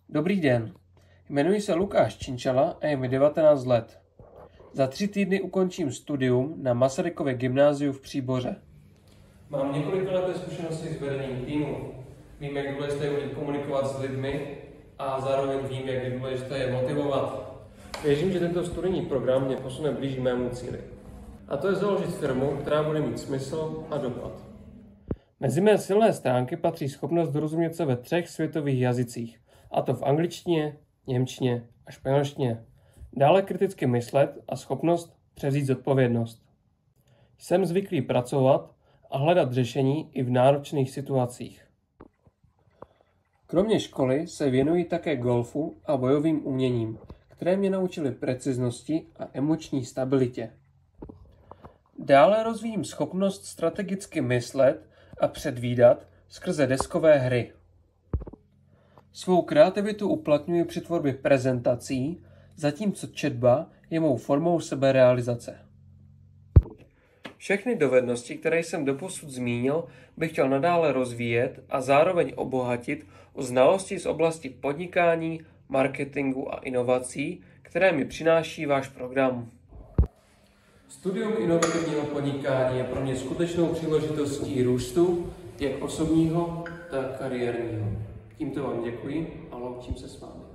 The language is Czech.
Dobrý den, jmenuji se Lukáš Činčala a je mi 19 let. Za 3 týdny ukončím studium na Masarykově gymnáziu v Příboře. Mám několikaleté zkušenosti s vedením týmu. Vím, jak důležité je umět komunikovat s lidmi a zároveň vím, jak důležité je motivovat. Věřím, že tento studijní program mě posune blíž mému cíli. A to je založit firmu, která bude mít smysl a dopad. Mezi mé silné stránky patří schopnost dorozumět se ve 3 světových jazycích, a to v angličtině, němčině a španělštině. Dále kriticky myslet a schopnost převzít zodpovědnost. Jsem zvyklý pracovat a hledat řešení i v náročných situacích. Kromě školy se věnuji také golfu a bojovým uměním, které mě naučily preciznosti a emoční stabilitě. Dále rozvíjím schopnost strategicky myslet a předvídat skrze deskové hry. Svou kreativitu uplatňuji při tvorbě prezentací, zatímco četba je mou formou seberealizace. Všechny dovednosti, které jsem doposud zmínil, bych chtěl nadále rozvíjet a zároveň obohatit o znalosti z oblasti podnikání, marketingu a inovací, které mi přináší váš program. Studium inovativního podnikání je pro mě skutečnou příležitostí růstu, jak osobního, tak kariérního. Tímto vám děkuji a loučím se s vámi.